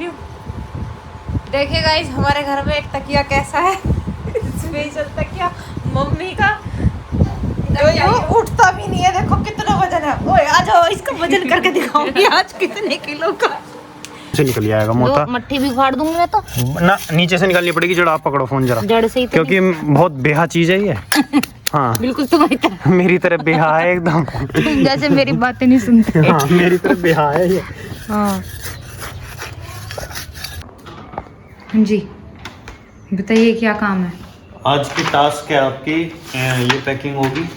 रही हूँ। देखिए गाइस हमारे घर में एक तकिया कैसा है स्पेशल तकिया मम्मी का, तो ये उठता भी नहीं है। देखो कितना वजन है। ओए आ जाओ, इसका वजन करके दिखाऊंगी आज कितने किलो का से निकल जाएगा मोटा। मट्ठी भी फाड़ दूंगी मैं तो ना, नीचे से निकालनी पड़ेगी। जड़ आप पकड़ो फोन जरा, जड़ से ही तो क्योंकि बहुत बेहा चीज है ये। हाँ बिल्कुल तुम्हारी तरह, मेरी तरह बेहा है एकदम। जैसे मेरी बातें नहीं सुनते। हाँ मेरी तरह बेहा है ये। हाँ जी बताइए क्या काम है। आज की टास्क है आपकी, ये पैकिंग होगी।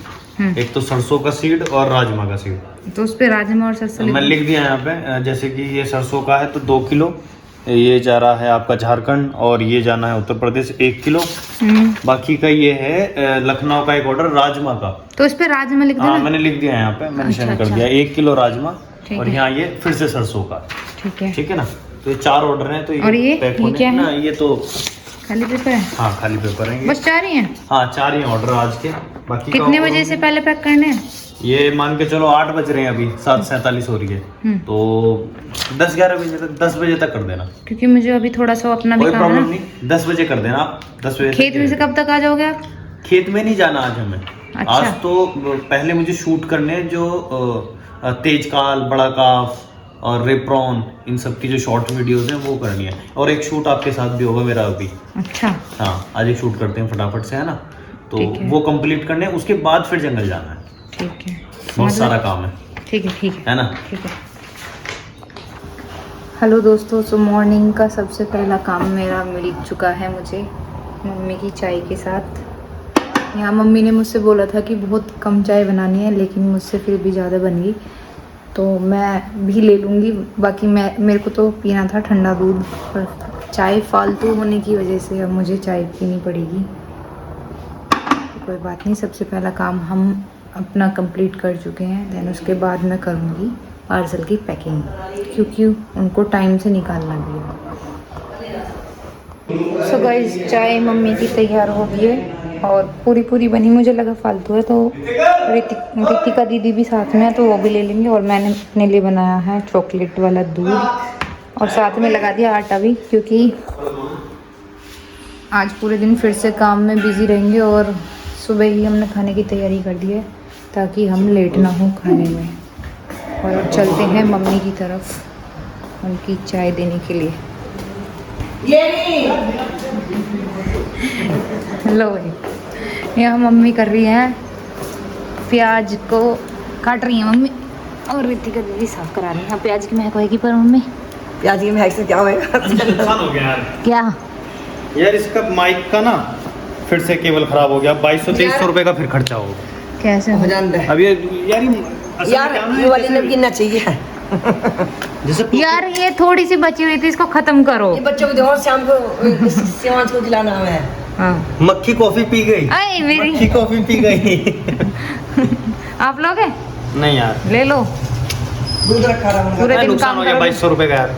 एक तो सरसों का सीड और राजमा का सीड। तो उस पे राजमा और सरसों मैं लिख दिया यहाँ पे। जैसे कि ये सरसों का है तो 2 किलो, ये जा रहा है आपका झारखंड, और ये जाना है उत्तर प्रदेश 1 किलो। बाकी का ये है लखनऊ का एक ऑर्डर राजमा का। तो उस पे राजमा लिख देना। हाँ मैंने लिख दिया यहाँ पे, मेंशन कर दिया 1 किलो राजमा, और यहाँ ये फिर से सरसों का। ठीक है ना। तो ये 4 ऑर्डर हैं। तो और ये पैक होने क्या है ना, ये तो खाली पेपर है। हाँ खाली पेपर है। बस 4 ही हैं। हाँ 4 ही ऑर्डर आज के। बाकी कितने बजे से पहले पैक करने हैं? ये मान के चलो 8 बज रहे हैं, अभी 7:47 हो रही है, तो 10-11 बजे तक, 10 बजे तक कर देना। क्योंकि मुझे अभी थोड़ा सा अपना भी कोई काम है। प्रॉब्लम नहीं, 10 बजे कर देना आप। 10 बजे खेत में से कब तक आ जाओगे आप? खेत में नहीं जाना आज हमें। अच्छा। आज तो पहले मुझे शूट करने जो तेज काल, बड़ा काफ और रेप्रॉन, इन सब की जो शॉर्ट वीडियोस हैं वो करनी है। और एक शूट आपके साथ भी होगा मेरा अभी। अच्छा हाँ आज एक शूट करते हैं फटाफट से, है ना। तो है। वो कंप्लीट करने, उसके बाद फिर जंगल जाना है। ठीक है, बहुत सारा काम है। ठीक है ना। ठीक है। हेलो दोस्तों, सो मॉर्निंग का सबसे पहला काम मेरा मिल चुका है मुझे मम्मी की चाय के साथ। यहाँ मम्मी ने मुझसे बोला था कि बहुत कम चाय बनानी है, लेकिन मुझसे फिर भी ज़्यादा बन गई, तो मैं भी ले लूँगी। बाकी मेरे को तो पीना था ठंडा दूध, पर चाय फालतू होने की वजह से अब मुझे चाय पीनी पड़ेगी। तो कोई बात नहीं, सबसे पहला काम हम अपना कंप्लीट कर चुके हैं। देन उसके बाद मैं करूँगी पार्सल की पैकिंग, क्योंकि उनको टाइम से निकालना भी है। सो गाइस चाय मम्मी की तैयार हो गई है और पूरी बनी। मुझे लगा फालतू है, तो रितिका दीदी भी साथ में है तो वो भी ले लेंगे। और मैंने अपने लिए बनाया है चॉकलेट वाला दूध, और साथ में लगा दिया आटा भी, क्योंकि आज पूरे दिन फिर से काम में बिजी रहेंगे। और सुबह ही हमने खाने की तैयारी कर दी है ताकि हम लेट ना हो खाने में। और अब चलते हैं मम्मी की तरफ उनकी चाय देने के लिए। लो भाई, यहाँ मम्मी कर रही हैं प्याज को, काट रही हैं मम्मी, और रितिका दीदी साफ करा रही हैं। प्याज की महक होएगी पर मम्मी, प्याज की महक से क्या होएगा? नुकसान हो गया यार। क्या यार इसका माइक का ना फिर से केबल खराब हो गया। 2200-2300 रुपए का फिर खर्चा होगा। कैसे हो जाता है अब ये यार ये वाली नमकीन ना चाहिए। जैसे यार ये थोड़ी सी बची हुई थी, इसको खत्म करो। ये बच्चों को देखो, शाम को सेवांत को खिलाना है। हाँ मक्खी कॉफी पी गई। अरे मेरी मक्खी कॉफी पी गई। आप लोग हैं? नहीं यार, ले लो, दूध रखा रहा हूँ। पूरे दिन नुकसान काम हो गया करोगे। 2200 रुपए का यार।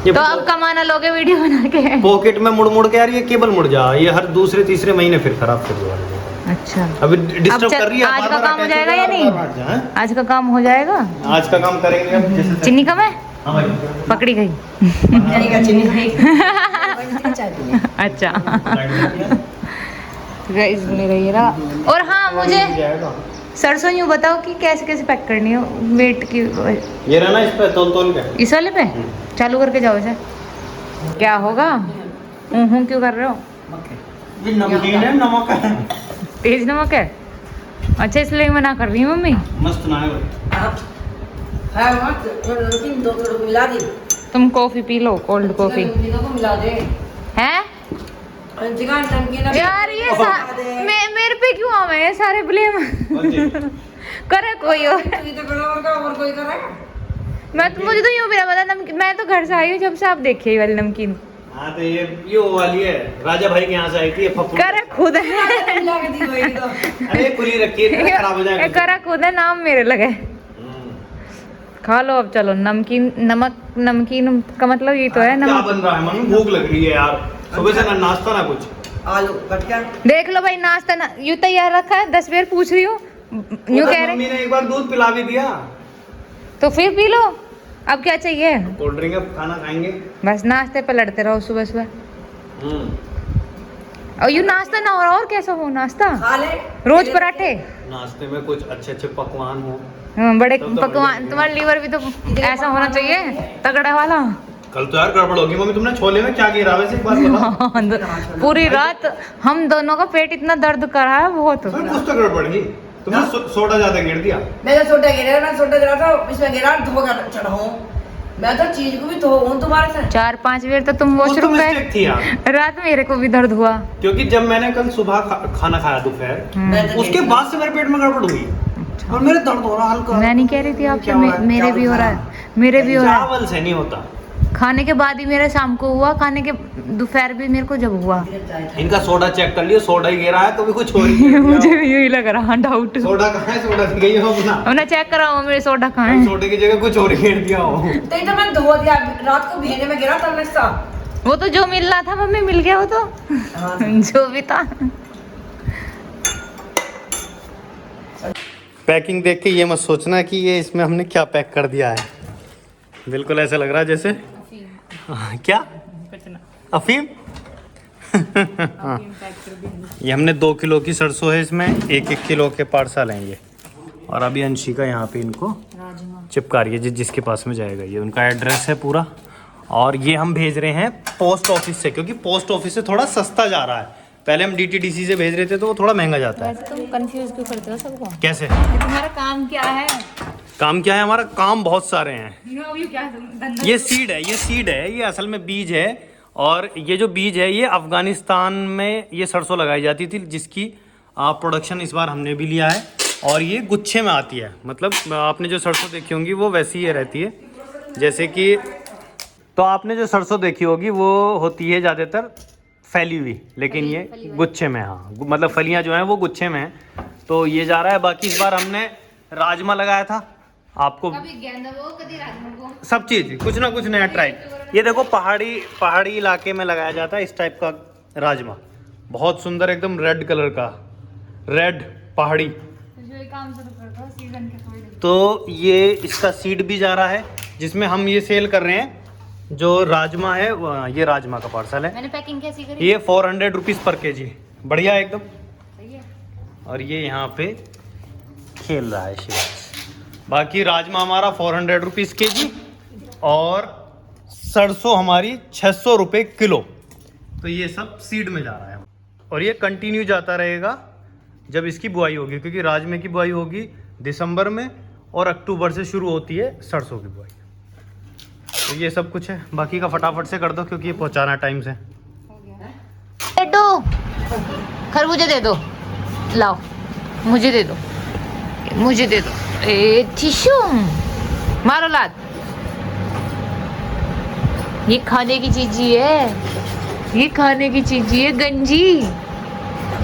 ये तो अब कमाना लोगे वीडियो बना के। पॉकेट में मुड़ के यार ये केबल मुड़ जा, ये हर दूसरे तीसरे महीने फिर खराब कर दिया। अच्छा अभी डिस्टर्ब कर रही है। आज का काम हो जाएगा या नहीं? आज का काम हो जाएगा, आज का काम करेंगे अब। जैसे चीनी कम है, हाँ भाई, पकड़ी गई। अच्छा गाइस मेरा ये रहा। और हाँ मुझे सरसों यूँ बताओ कि कैसे कैसे पैक करनी है वेट की। ये रहा ना, इस पे तोल के इस वाले पे चालू करके जाओ इसे। क्या होगा? क्यों कर रहे हो? ये नमकीन है, नमक है, तेज नमक है। अच्छा इसलिए मना कर रही हूँ मम्मी। मस्त ना है। है मत नमकीन, दो थोड़ा मिला दे। तुम coffee P low, cold coffee मिला दे है नमकीन। यार। ये मेरे पे क्यों आ गए सारे ब्लेम? करे कोई और कोई कर रहा है? मुझे तो यूँ भी ना पता। मैं तो घर से आई हूँ जब से आप देखे ये वाली नमकीन। हाँ तो ये वो वाली है, राजा भाई के यहाँ से आई थी। करे खुद है। अरे खुली रखी है, खराब हो जाएगा। करे खुद है, नाम मेरे लगे। खा लो अब, चलो। नमकीन का मतलब ये तो है क्या नमक। बन रहा है मम्मी? भूख लग रही है यार, सुबह से ना नाश्ता ना कुछ। आलू कट क्या? देख लो भाई, नाश्ता ना यूँ तैयार रखा है। 10 बार पूछ रही हूँ, यूँ कह रहे। मम्मी ने एक बार दूध पिला भी दिया। तो फिर पी लो। अब क्या चाहिए? कोल्ड ड्रिंक है, खाना खाएंगे। बस नाश्ते पे लड़ते रहो सुबह सुबह। हम्म। और यू नाश्ता ना हो और कैसा हो नाश्ता? खा ले रोज पराठे? नाश्ते में कुछ अच्छे अच्छे पकवान हो। हाँ, बड़े तब तो पकवान। बढ़िया। तुम्हारा लीवर भी तो ऐसा होना चाहिए, तगड़ा वाला। कल तो यार गड़बड़ होगी मम्मी, तुमने छोले में क्या गिरा वैसे एक बात बताओ। पूरी रात हम दोनों का पेट इतना दर्द कर रहा है बहुत। सर कुछ तो गड़बड़ की, तुमने सोडा ज्यादा गिर दिया। मैंने सोडा गिरा था इसमें गिरा धो कर चढ़ाऊं मैं तो चीज को भी धोऊं तुम्हारे से 4-5 बार तो तुम कुछ तो वॉशरूम मिस्टेक थी यार, गए। रात में मेरे को भी दर्द हुआ क्योंकि जब मैंने कल सुबह खाना खाया दोपहर, उसके बाद से मेरे पेट में गड़बड़ हुई और मेरे दर्द हो रहा हल्का। मैं नहीं कह रही थी आपसे, क्या हो रहा है? मेरे भी हो रहा है, मेरे भी हो रहा है। चावल से नहीं होता, खाने के बाद ही मेरे शाम को हुआ, खाने के दोपहर भी मेरे को जब हुआ। इनका सोडा चेक कर लियो, सोडा ही गिरा है, कभी कुछ हो रही है। मुझे भी यही लग रहा डाउट। सोडा कहाँ है? सोडा गई हो अपना, हमने चेक कराओ मेरे सोडा कहाँ है। सोडे की जगह कुछ और गिर दिया हो। तो ये तो मैं धो दिया रात को भेने में गिरा था नक्शा। वो तो जो मिल रहा था मम्मी मिल गया वो तो जो भी था। पैकिंग देख के ये मत सोचना कि ये इसमें हमने क्या पैक कर दिया है। बिल्कुल ऐसा लग रहा है जैसे क्या अफीम। ये हमने 2 किलो की सरसों है, इसमें 1-1 किलो के पार्सल हैं ये। और अभी अंशिका यहाँ पे इनको चिपका रही है जिसके पास में जाएगा। ये उनका एड्रेस है पूरा, और ये हम भेज रहे हैं पोस्ट ऑफिस से, क्योंकि पोस्ट ऑफिस से थोड़ा सस्ता जा रहा है। पहले हम DTDC से भेज रहे थे तो वो थोड़ा महंगा जाता है। तुम कंफ्यूज क्यों करते हो सबको? कैसे? तुम्हारा काम क्या है? काम क्या है हमारा? काम बहुत सारे हैं। क्या ये सीड है, ये सीड है, ये असल में बीज है। और ये जो बीज है ये अफगानिस्तान में ये सरसों लगाई जाती थी, जिसकी प्रोडक्शन इस बार हमने भी लिया है। और ये गुच्छे में आती है, मतलब आपने जो सरसों देखी होंगी वो वैसी ही रहती है जैसे कि, तो आपने जो सरसों देखी होगी वो होती है ज़्यादातर फैली हुई, लेकिन ये गुच्छे में, हाँ मतलब फलियाँ जो हैं वो गुच्छे में हैं। तो ये जा रहा है। बाकी इस बार हमने राजमा लगाया था, आपको सब चीज़ कुछ ना कुछ नया ट्राई। ये देखो पहाड़ी इलाके में लगाया जाता है इस टाइप का राजमा, बहुत सुंदर एकदम रेड कलर का, रेड पहाड़ी। तो ये इसका सीड भी जा रहा है जिसमें हम ये सेल कर रहे हैं। जो राजमा है ये राजमा का पार्सल है। मैंने पैकिंग कैसी करी? ये 400 रुपीज़ पर kg, बढ़िया एकदम। सही है। और ये यहाँ पे खेल रहा है शिव। बाकी राजमा हमारा 400 रुपीज़ kg और सरसों हमारी 600 रुपये किलो। तो ये सब सीड में जा रहा है और ये कंटिन्यू जाता रहेगा जब इसकी बुआई होगी, क्योंकि राजमे की बुआई होगी दिसंबर में और अक्टूबर से शुरू होती है सरसों की बुआई। तो ये सब कुछ है, बाकी का फटाफट से कर दो क्योंकि ये पहुंचाना टाइम से। दो खरबूजे दे दो, लाओ मुझे दे दो, मुझे दे दो। ए टिश्यू मारो लात। ये खाने की चीज ही है, ये खाने की चीज ही है।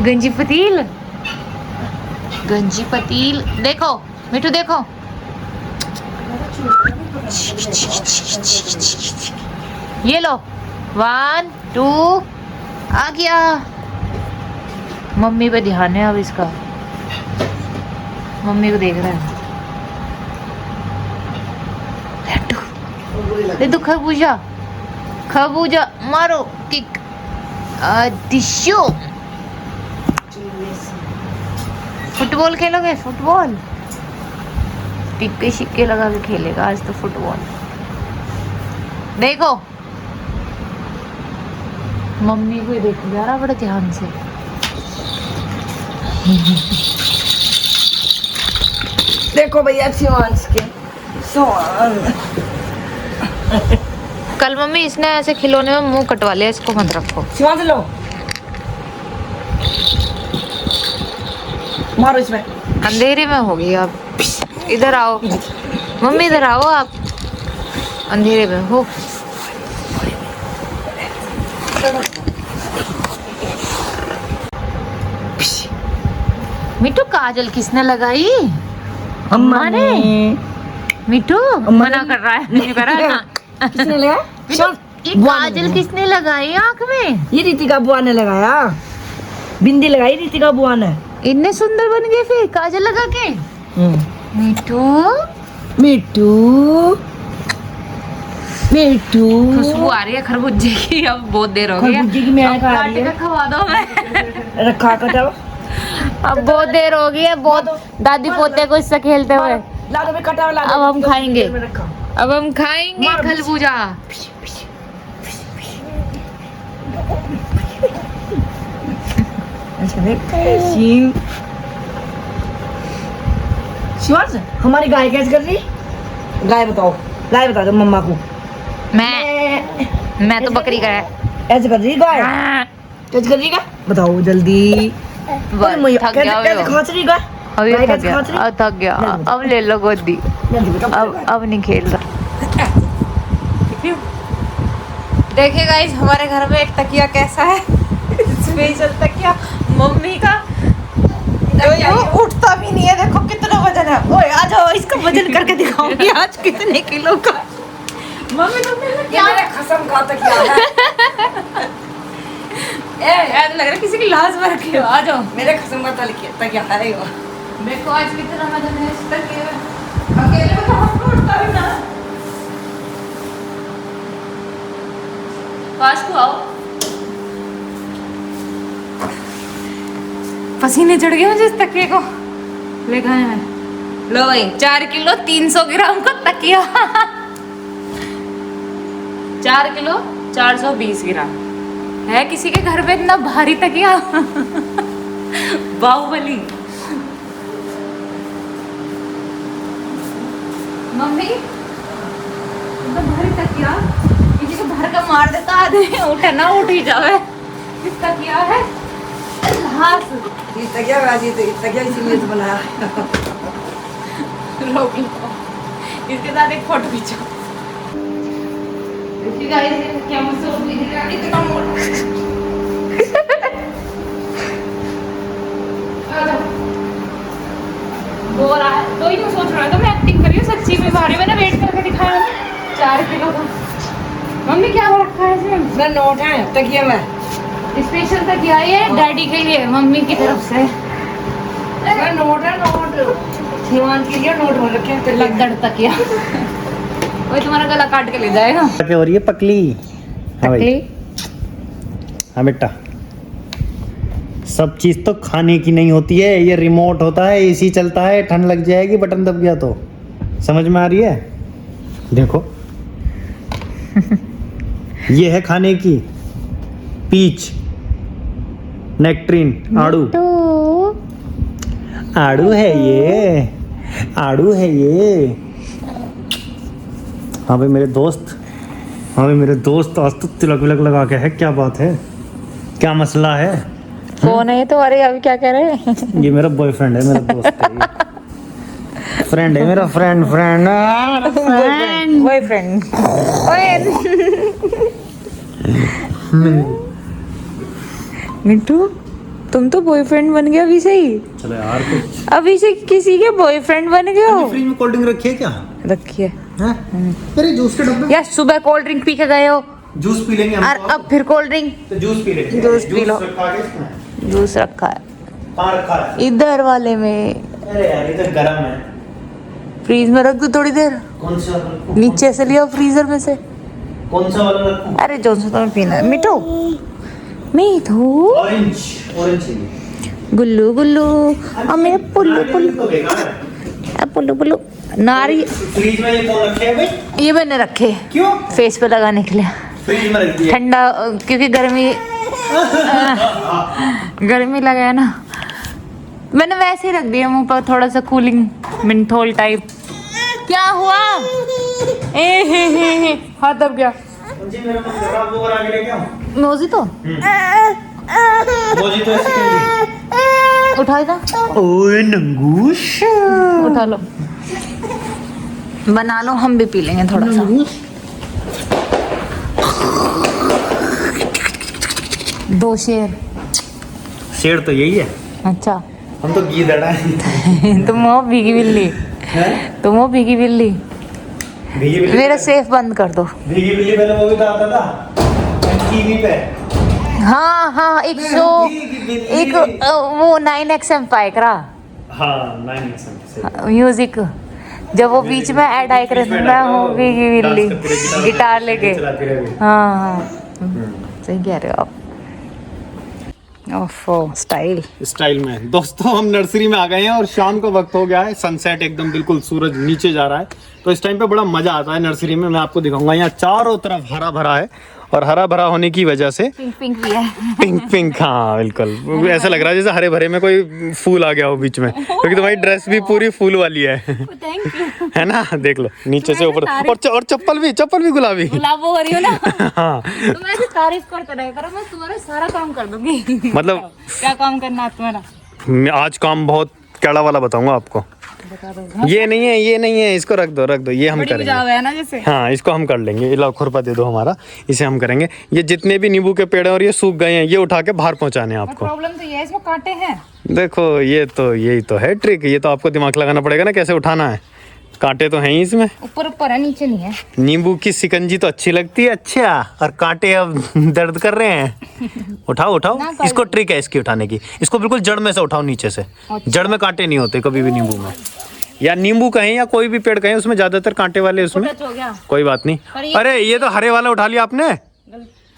गंजी पतील, गंजी पतील। देखो मिठू देखो, ये लो 1 2 आ गया। मम्मी पे ध्यान है अब इसका, मम्मी को देख रहा है। दे दो खरबूजा, खरबूजा मारो किक। टिश्यू। फुटबॉल खेलोगे? फुटबॉल टिक्के शिक्के लगा के खेलेगा आज तो फुटबॉल। देखो मम्मी को देखो जा रहा बड़े ध्यान से। देखो भैया शिवांश के सोन। कल मम्मी इसने ऐसे खिलौने में मुंह कटवा लिया, इसको मत रखो। शिवांश लो मारो इसमें। अंधेरे में होगी आप, इधर आओ मम्मी, इधर आओ आप, अंधेरे में हो। मिठू काजल किसने लगाई? अम्मा ने। मिठू मना कर रहा है, नहीं कर रहा है। किसने लगाया? मिठू, ये काजल किसने लगाई आँख में? ये रितिका बुआ ने लगाया, बिंदी लगाई रितिका बुआ ने। इतने सुंदर बन गए फिर काजल लगा के। मिठू मिट्टू मिट्टू खुशबू आ रही है खरबूजे की। अब बहुत देर हो गई है, खरबूजे की मैं अब खा काट रही के है। खवा दो मैं। रखा कटा अब बहुत देर हो गई है, बहुत दादी पोते को इससे खेलते हुए। ला दो, मैं कटा ला दो। अब हम खाएंगे, में रखा। अब हम खाएंगे मार। खरबूजा। अच्छा देख शिवाज, हमारी गाय कैसे कर रही? गाय बताओ, गाय बता दो मम्मा को। मैं तो बकरी का है। ऐसे कर रही गाय, कैसे कर रही गाय बताओ जल्दी। बस थक गया कैसे खाच रही गाय? अभी गाय थक कैसे गया, खाच रही? अब थक गया। अब ले लो गोदी, जल्दी बताओ। अब नहीं खेल रहा। देखिए गाइस, हमारे घर में एक तकिया कैसा है, स्पेशल तकिया मम्मी का। ये उठता भी नहीं है, देखो कितना वजन है। ओए आ जाओ, इसका वजन करके दिखाऊंगी आज कितने किलो का। मम्मी तुमने क्या मेरा कसम खा तक क्या है? ऐसा लग रहा है किसी की लाश में रखे हो। आ जाओ, मेरे कसम का तक क्या है वो? देखो आज कितना वजन है इस तकिए में। अकेले में तो हमको उठता भी ना। पास को आओ। पसीने चढ़ गए मुझे इस तकिए को ले खाने में। लो भाई, 4 किलो 300 ग्राम का तकिया। 4 किलो 420 ग्राम है किसी के घर में इतना भारी तकिया। बाहुबली। मम्मी इतना भारी तकिया किसी को भर का मार देता, आदमी उठे ना उठ ही जावे। इस तकिया है घास। ये तकिया राजी तो तकिया इसीलिए तो बनाया। रोक लो, इसके साथ एक फोटो खींचो। देखिए गाइस, ये तकिया मुझसे उठ नहीं रहा, इतना मोटा। आ जाओ। बोल रहा है तो ही तो सोच रहा है, तो मैं एक्टिंग कर रही हूँ सच्ची में। भारी मैंने वेट करके दिखाया 4 किलो का। मम्मी क्या हो रखा है इसमें? मैं नोट है तकिया में। स्पेशल तकिया ये डैडी के लिए, मम्मी की तरफ से। मैं नोट है, नोट हिमांश के लिए नोट हो रखे हैं। लगड़ तकिया। वही तुम्हारा गला काट के ले जाएगा। क्या हो रही है पकली? हाँ भाई, हाँ बेटा, सब चीज तो खाने की नहीं होती है। ये रिमोट होता है, एसी चलता है, ठंड लग जाएगी बटन दब गया तो। समझ में आ रही है? देखो ये है खाने की पीच, नेक्ट्रीन, आड़ू। आड़ू है ये, आड़ू है ये। हाँ भाई मेरे दोस्त, हाँ भाई मेरे दोस्त, आज तो तिलक विलक लगा के है। क्या बात है, क्या मसला है? कौन है ये तो? अरे अभी क्या कह रहे हैं? ये मेरा बॉयफ्रेंड है, मेरा दोस्त है। फ्रेंड है मेरा, फ्रेंड बॉयफ्रेंड। मिट्टू, तुम तो बॉयफ्रेंड बन गया अभी से ही। चलो यार, कुछ अभी से किसी के बॉयफ्रेंड बन गए हो? फ्रिज में कोल्ड ड्रिंक रखी है क्या? रखिए। अरे जूस के डब्बे। यार सुबह कोल्ड ड्रिंक पी के गए हो जूस पी लेंगे हम और तो। अब फिर कोल्ड ड्रिंक। तो जूस पी लेंगे। Juice P low. रखा है इसमें? जूस रखा है कहाँ रखा है? इधर वाले में। अरे यार ये तो गर्म है। फ्रीज में रख दो थोड़ी देर। कौन सा वाला रखूं? नीचे से लियो फ्रीजर में से। कौन सा वाला रखूं? अरे जो सा तुम्हें पीना है। मिठू, मिठू, ऑरेंज, ऑरेंज चाहिए। गुल्लू गुल्लू। और मेरे पुल्लू पुल्लू, तो बेकार है। पुल्लू पुल्लू नारी। फ्रिज में ये कौन रखे हैं भाई? ये मैंने रखे क्यों फेस पे लगाने के लिए, फ्रिज में रख दिए? ठंडा क्योंकि गर्मी गर्मी लगा है ना। मैंने वैसे ही रख दिया मुंह पर, थोड़ा सा कूलिंग मिंथोल टाइप। क्या हुआ? ए हे हाथ दब गया। जी मेरा मन कर रहा है वो बना के लेके आऊं। मोजी तो मोजी तो ऐसे करेंगे। उठा था, ओए नंगूश, उठा लो, बना लो, हम भी पी लेंगे थोड़ा सा। दो शेर। शेर तो यही है। अच्छा हम तो गीदड़ा है। तुम हो भीगी बिल्ली, तुम हो भीगी बिल्ली। भीगी बिल्ली, मेरा सेफ बंद कर दो। भीगी बिल्ली पहले वो भी तो आता था टीवी पे। हाँ हाँ, एक शो, एक वो 9XM पाएकरा हाँ 9XM म्यूजिक, जब वो बीच में ऐड आए करे मैं होगी बिल्ली गिटार लेके। हाँ सही कह रहे हो आप। ओफो स्टाइल में। दोस्तों हम नर्सरी में आ गए हैं और शाम का वक्त हो गया है, सनसेट एकदम बिल्कुल सूरज नीचे जा रहा है, तो इस टाइम पे बड़ा मजा आता है नर्सरी में। मैं आपको दिखाऊंगा, यहाँ चारों तरफ हरा भरा है और हरा भरा होने की वजह से पिंक भी है। पिंक हाँ बिल्कुल ऐसा लग रहा है जैसे हरे भरे में कोई फूल आ गया हो बीच में, क्योंकि तुम्हारी ड्रेस भी पूरी फूल वाली है। Thank you. है ना, देख लो नीचे से ऊपर और चप्पल भी गुलाबी गुलाब हो रही हो ना। हाँ तुम ऐसे तारीफ करते रहे करो, मैं तुम्हारा सारा काम कर दूंगी। मतलब क्या काम करना है तुम्हारा? आज काम बहुत कड़ा वाला बताऊंगा आपको। बता दो। ये नहीं है, इसको रख दो, ये हम करेंगे। है ना जैसे। हाँ इसको हम कर लेंगे। ये लो खुरपा दे दो हमारा, इसे हम करेंगे। ये जितने भी नींबू के पेड़ हैं और ये सूख गए हैं, ये उठा के बाहर पहुंचाने हैं आपको। प्रॉब्लम तो ये है इसमें कांटे हैं। देखो यही तो है ट्रिक, ये तो आपको दिमाग लगाना पड़ेगा ना कैसे उठाना है। कांटे तो हैं ही इसमें, ऊपर है नीचे नहीं है। नींबू की शिकंजी तो अच्छी लगती है, अच्छा, और कांटे अब दर्द कर रहे हैं। उठाओ इसको, ट्रिक है इसकी उठाने की। इसको बिल्कुल जड़ में से उठाओ, नीचे से। जड़ में कांटे नहीं होते कभी भी नींबू में, या नींबू कहें या कोई भी पेड़ कहें, उसमें ज्यादातर कांटे वाले उसमें। कोई बात नहीं। अरे ये तो हरे वाला उठा लिया आपने,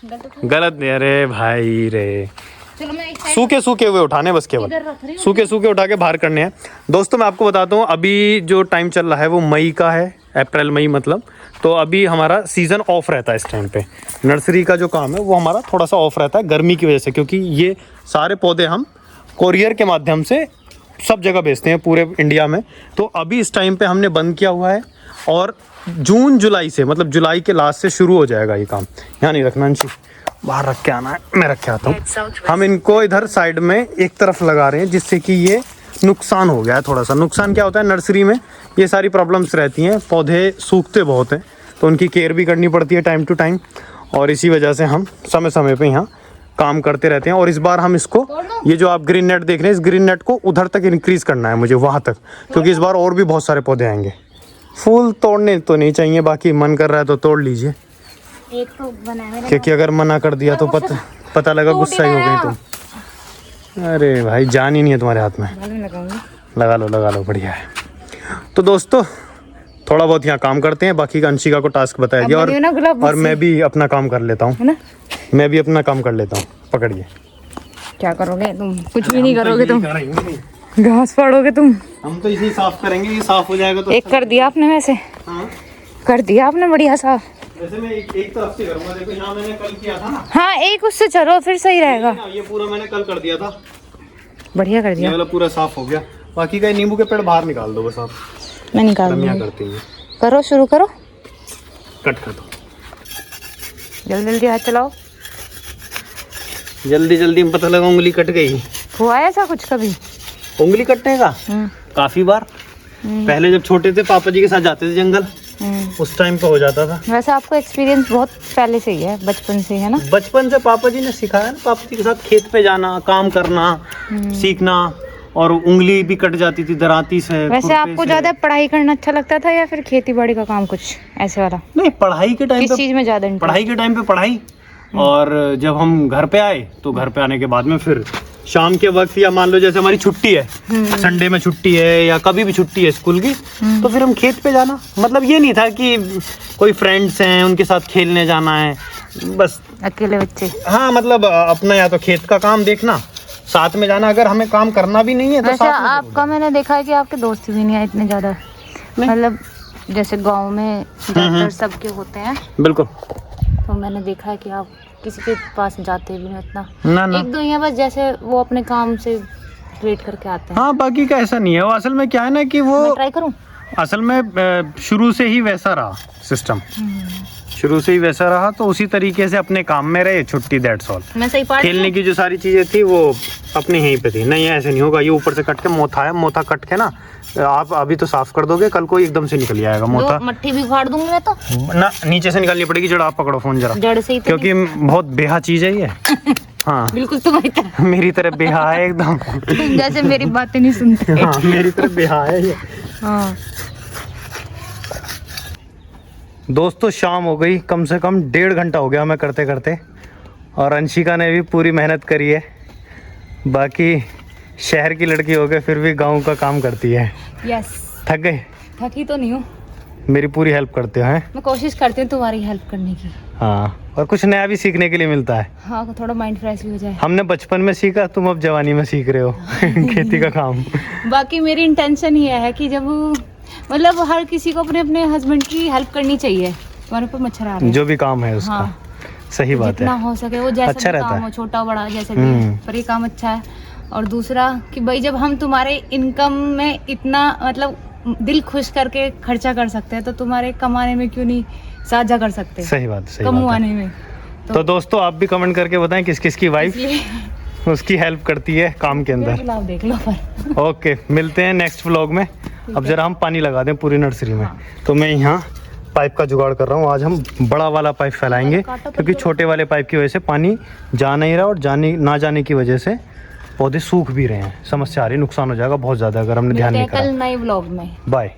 गलत नहीं। अरे भाई रे, सूखे हुए उठाने बस, केवल सूखे उठा के बाहर करने हैं। दोस्तों मैं आपको बताता हूँ, अभी जो टाइम चल रहा है वो मई का है, अप्रैल मई मतलब। तो अभी हमारा सीज़न ऑफ रहता है इस टाइम पे। नर्सरी का जो काम है वो हमारा थोड़ा सा ऑफ रहता है गर्मी की वजह से, क्योंकि ये सारे पौधे हम कोरियर के माध्यम से सब जगह भेजते हैं पूरे इंडिया में। तो अभी इस टाइम पे हमने बंद किया हुआ है, और जून जुलाई से, मतलब जुलाई के लास्ट से शुरू हो जाएगा ये काम। यहाँ नहीं रखना अंशी, बाहर रख के आना है, मैं रख के आता हूँ। हम इनको इधर साइड में एक तरफ लगा रहे हैं, जिससे कि ये नुकसान हो गया है थोड़ा सा। नुकसान क्या होता है, नर्सरी में ये सारी प्रॉब्लम्स रहती हैं, पौधे सूखते बहुत हैं, तो उनकी केयर भी करनी पड़ती है टाइम टू टाइम, और इसी वजह से हम समय समय पे यहाँ काम करते रहते हैं। और इस बार हम इसको, ये जो आप ग्रीन नेट देख रहे हैं, इस ग्रीन नेट को उधर तक इंक्रीज़ करना है मुझे, वहाँ तक, क्योंकि इस बार और भी बहुत सारे पौधे आएंगे। फूल तोड़ने तो नहीं चाहिए, बाकी मन कर रहा है तो तोड़ लीजिए, एक तो बनाने, क्योंकि अगर मना कर दिया तो पता लगा गुस्सा ही हो गई तुम। अरे भाई जान ही नहीं है तुम्हारे हाथ में, लगा लो, बढ़िया है। तो दोस्तों थोड़ा बहुत यहाँ काम करते हैं, बाकी का अंशिका को टास्क बताया गया, और मैं भी अपना काम कर लेता हूँ, मैं भी अपना काम कर लेता हूँ। पकड़िए। क्या करोगे तुम? कुछ भी नहीं करोगे तुम, घास फाड़ोगे तुम। हम तो इसी साफ करेंगे, ये साफ हो जाएगा तो। एक कर दिया आपने वैसे। हाँ? कर दिया आपने बढ़िया साफ। वैसे मैं एक तरफ से करूँगा, देखो यहाँ मैंने कल किया था ना। हाँ एक उससे चलो फिर सही रहेगा। ये पूरा मैंने कल कर दिया था, बढ़िया कर दिया, ये वाला पूरा साफ हो गया। बाकी का नींबू के पेड़ बाहर निकाल दो बस आप, मैं निकाल दूंगी। करते हैं, करो, शुरू करो, कट कर दो, जल्दी हाथ चलाओ। जल्दी में पता लगा उंगली कट गई। हुआ है ऐसा कुछ कभी उंगली कटने का? काफी बार। पहले जब छोटे थे पापा जी के साथ जाते थे जंगल, उस टाइम पे हो जाता था। वैसे आपको एक्सपीरियंस बहुत पहले से ही है, बचपन से, है ना? बचपन से पापा जी ने सिखाया ना, पापा जी के साथ खेत पे जाना, काम करना, सीखना, और उंगली भी कट जाती थी दराती से। वैसे आपको ज्यादा पढ़ाई करना अच्छा लगता था या फिर खेती बाड़ी का काम, कुछ ऐसे वाला? नहीं, पढ़ाई के टाइम किस चीज में ज्यादा इंटरेस्ट? पढ़ाई के टाइम पे पढ़ाई, और जब हम घर पे आए तो घर पे आने के बाद में फिर शाम के वक्त, या मान लो जैसे हमारी छुट्टी है, संडे में छुट्टी है या कभी भी छुट्टी है स्कूल की, तो फिर हम खेत पे जाना। मतलब ये नहीं था कि कोई फ्रेंड्स हैं उनके साथ खेलने जाना है, बस अकेले बच्चे। हाँ, मतलब अपना या तो खेत का काम देखना, साथ में जाना, अगर हमें काम करना भी नहीं है तो वैसे साथ में आपका मैंने देखा है कि आपके दोस्त भी नहीं है इतने ज्यादा, मतलब जैसे गाँव में ज्यादातर सबके होते हैं। बिल्कुल। तो मैंने देखा है कि आप किसी के पास जाते भी नहीं इतना, ना। एक दो यहाँ बस जैसे वो अपने काम से वेट करके आते हैं। हाँ, बाकी का ऐसा नहीं है। वो असल में क्या है ना कि वो ट्राई करूँ, असल में शुरू से ही वैसा रहा सिस्टम, शुरू से ही वैसा रहा, तो उसी तरीके से अपने काम में रहे, छुट्टी, दैट्स ऑल। मैं सही पार्ट खेलने की जो सारी चीजें थी वो अपने यहीं पे थी। नहीं ऐसे नहीं होगा, ये ऊपर से कट के मोथा है, मोथा कट के ना आप अभी तो साफ कर दोगे, कल को एकदम से निकल आएगा मोथा। मट्टी भी उखाड़ दूंगी मैं तो ना, नीचे से निकालनी पड़ेगी जड़। आप पकड़ो फोन जरा, जड़ से ही तो, क्योंकि बहुत बेहा चीज है ये। हाँ बिल्कुल तुम्हारी तरह, मेरी तरह बेहा है एकदम। तुम जैसे मेरी बातें नहीं सुनते। हाँ, मेरी तरह बेहा है ये। हाँ। दोस्तों शाम हो गई, कम से कम 1.5 घंटा हो गया हमें करते करते, और अंशिका ने भी पूरी मेहनत करी है। बाकी शहर की लड़की हो गए फिर भी गांव का काम करती है। यस। थक गए? थकी तो नहीं हूँ, मेरी पूरी हेल्प करते हो हैं। मैं कोशिश करती हूँ तुम्हारी हेल्प करने की। हाँ, और कुछ नया भी सीखने के लिए मिलता है। हाँ, थोड़ा माइंड फ्रेश भी हो जाए। हमने बचपन में सीखा, तुम अब जवानी में सीख रहे हो खेती का काम। बाकी मेरी इंटेंशन ये है कि जब मतलब हर किसी को अपने अपने हस्बैंड की हेल्प करनी चाहिए। तुम्हारे ऊपर मच्छर आ रहे हैं। जो भी काम है उसका। हाँ, सही बात जितना है। हो सके वो जैसा अच्छा भी रहता काम है। हो, छोटा बड़ा जैसे भी है, पर ये काम अच्छा है। और दूसरा कि भाई जब हम तुम्हारे इनकम में इतना मतलब दिल खुश करके खर्चा कर सकते हैं तो तुम्हारे कमाने में क्यों नहीं साझा कर सकते, सही बात, सही बात है। कमाने में। तो दोस्तों आप भी कमेंट करके बताएं किस किस की वाइफ इसलिए उसकी हेल्प करती है काम के मेरा अंदर। गुलाब देख लो पर। ओके, मिलते हैं नेक्स्ट व्लॉग में। अब जरा हम पानी लगा दें पूरी नर्सरी में। हाँ। तो मैं यहाँ पाइप का जुगाड़ कर रहा हूँ। आज हम बड़ा वाला पाइप फैलाएंगे क्योंकि छोटे वाले पाइप की वजह से पानी जा नहीं रहा, और ना जाने की वजह से पौधे सूख भी रहे हैं। समस्या आ रही है, नुकसान हो जाएगा बहुत ज़्यादा अगर हमने ध्यान नहीं मिलते हैं करा। कल नए व्लॉग में। बाय।